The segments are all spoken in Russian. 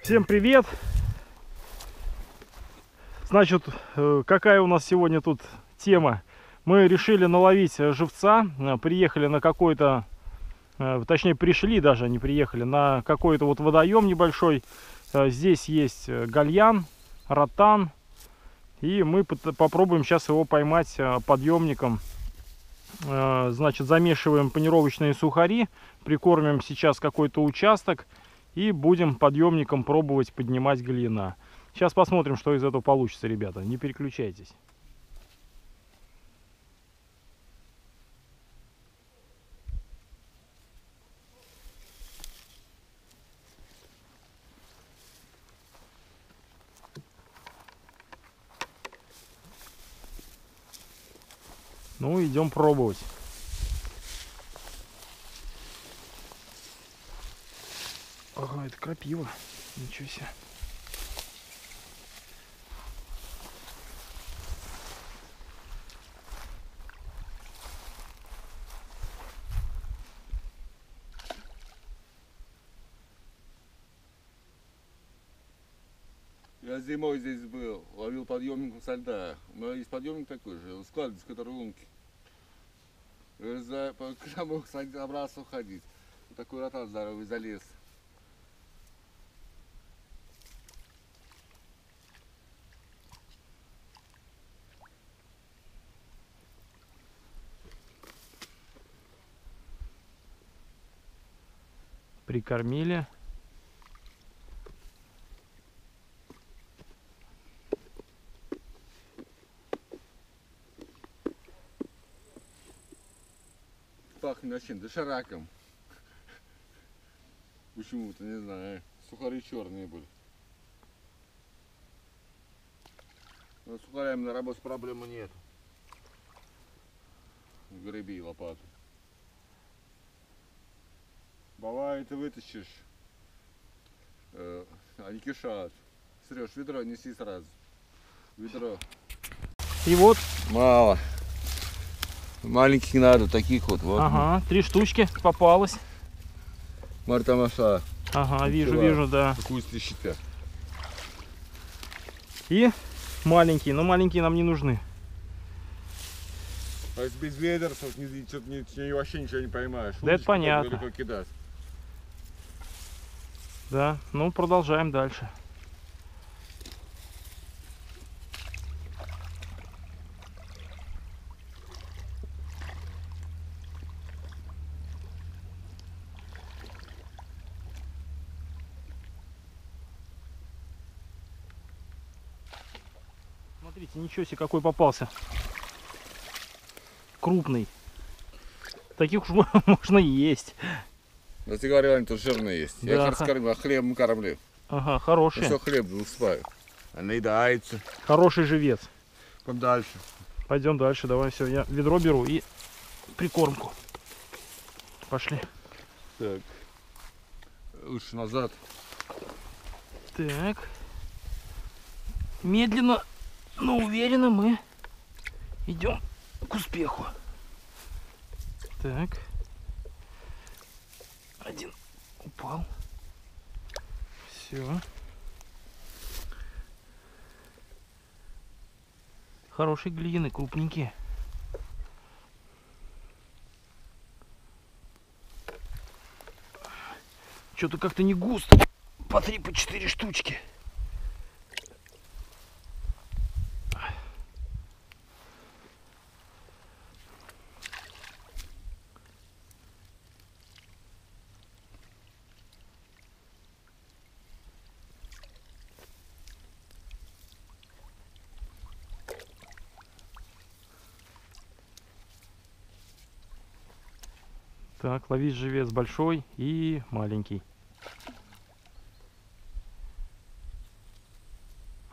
Всем привет! Значит, какая у нас сегодня тут тема? Мы решили наловить живца, приехали на какой-то, точнее пришли даже, не приехали, на какой-то вот водоем небольшой. Здесь есть гальян, ротан, и мы попробуем сейчас его поймать подъемником. Значит, замешиваем панировочные сухари, прикормим сейчас какой-то участок и будем подъемником пробовать поднимать гальяна. Сейчас посмотрим, что из этого получится, ребята. Не переключайтесь. Ну, идем пробовать. Ага, это крапива. Ничего себе. Я зимой здесь был, ловил подъемником со льда. У меня есть подъемник такой же, складывается, который лунки. Когда мог собрался уходить, вот такой ротан здоровый залез. Прикормили. Пахнет вообще дошираком. Почему-то, не знаю. Сухари черные были. Но с сухарями на работе проблемы нет. Греби лопату. Бывает, ты вытащишь, они кишат. Срешь ведро, неси сразу. Ведро. И вот. Мало. Маленьких надо, таких вот. Ага, 3 штучки попалось. Мартамаша. Ага, вижу, да. Вкусные щита. И маленькие, но маленькие нам не нужны. А если без ведерцев вообще ничего не поймаешь. Да это понятно. Далеко кидать. Да, ну продолжаем дальше. Смотрите, ничего себе, какой попался. Крупный. Таких уж можно есть. Да ты говорил, они тут жирные есть. Да. Я их раскормил, а хлебом кормлю. Ага, хороший. Все, хлеб высыпаю. Она наедается. Хороший живец. Пойдем дальше. Пойдем дальше, давай, все, я ведро беру и прикормку. Пошли. Так. Лучше назад. Так. Медленно, но уверенно мы идем к успеху. Так. Один упал. Все. Хорошие глины, крупненькие. Что-то как-то не густо. По 3, по 4 штучки. Так, ловить живец большой и маленький.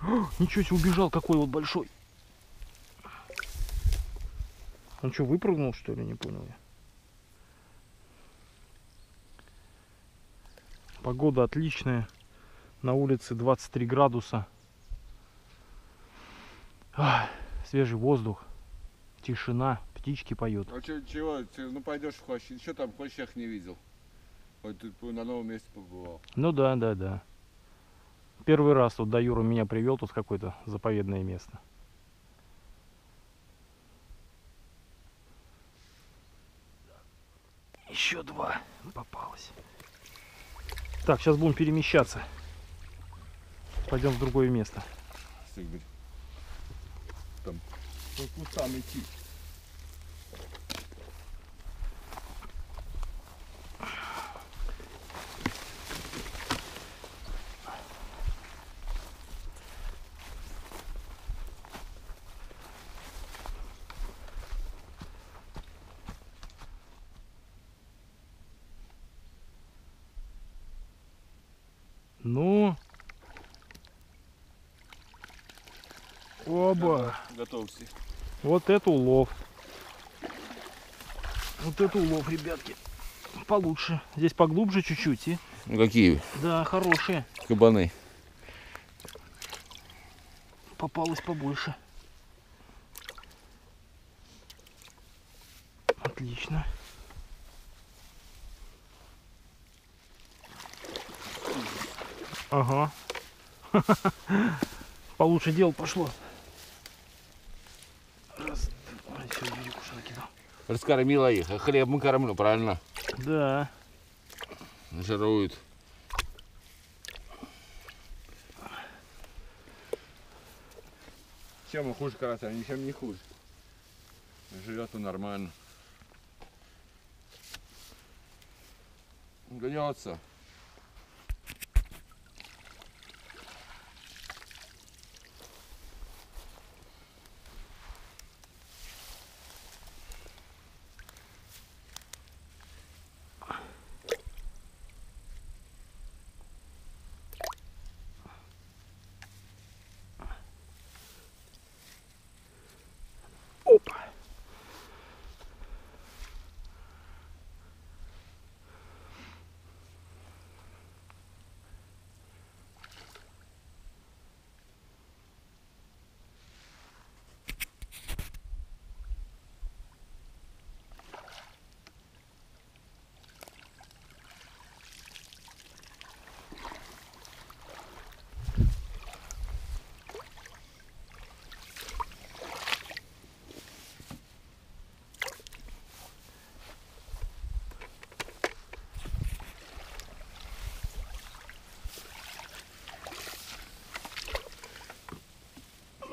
О, ничего себе, убежал какой вот большой. Он что, выпрыгнул, что ли? Не понял я. Погода отличная. На улице 23 градуса. Свежий воздух. Тишина. Птички поют. А чего? Ну пойдешь в хвощи. Что там в хвощах не видел? Вот тут на новом месте побывал. Ну да, да, да. Первый раз тут до Юры меня привел, тут какое-то заповедное место. Еще два попалось. Так, сейчас будем перемещаться. Пойдем в другое место. Там по кустам идти. Ну, оба. Готовься. Вот это улов. Вот это улов, ребятки. Получше. Здесь поглубже чуть-чуть. И... Ну какие? Да, хорошие. Кабаны. Попалось побольше. Отлично. Ага. Получше дело пошло. Раз, два, все, Юрик уже накидал. Раскормила их, а хлеб мы кормлю, правильно? Да. Жируют. Чем мы хуже карася, ничем не хуже. Живет он нормально. Гнется. Опа.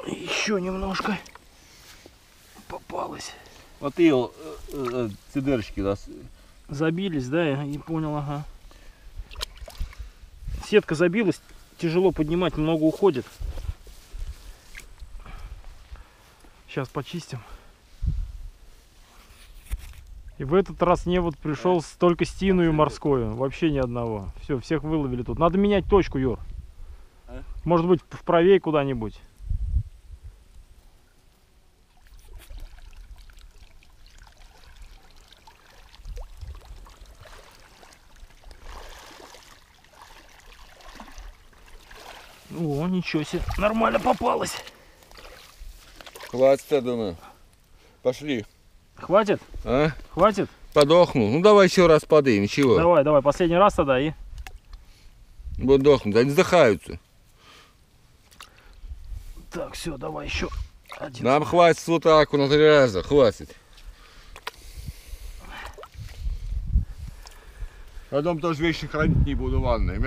Еще немножко попалось. Вот и цидерочки Забились, да, я не понял, ага. Сетка забилась, тяжело поднимать, много уходит. Сейчас почистим. И в этот раз не вот пришел только стину и морскую, вообще ни одного. Все, всех выловили тут. Надо менять точку, Юр. Может быть, вправее куда-нибудь. О, ничего себе, нормально попалось. Хватит, я думаю. Пошли. Хватит? А? Хватит? Подохнул. Ну давай еще раз подымем, чего? Давай, давай, последний раз тогда и... Будут дохнуть, они вздыхаются. Так, все, давай еще один. Нам хватит вот так на 3 раза, хватит. Потом тоже вещи хранить не буду в ванной.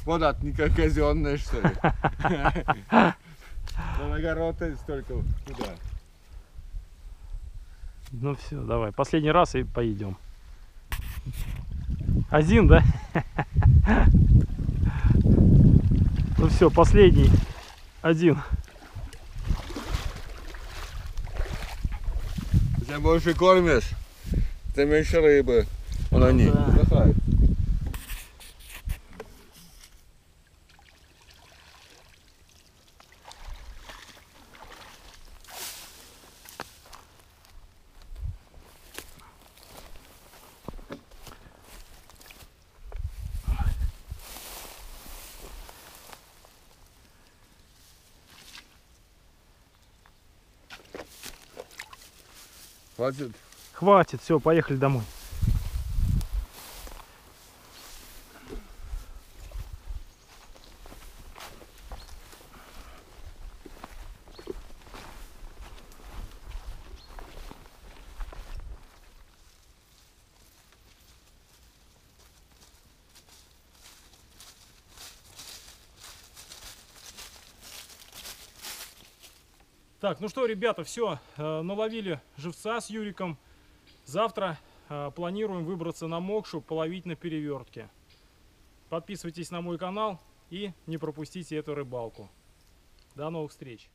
Вода не казенная, что ли. На огород столько куда. Ну все, давай, последний раз и поедем. Один, да? Ну все, последний. Один. Чем больше кормишь, тем меньше рыбы. Вон они вздыхают. Хватит? Хватит, все, поехали домой. Так, ну что, ребята, все, наловили живца с Юриком. Завтра планируем выбраться на Мокшу, половить на перевертке. Подписывайтесь на мой канал и не пропустите эту рыбалку. До новых встреч!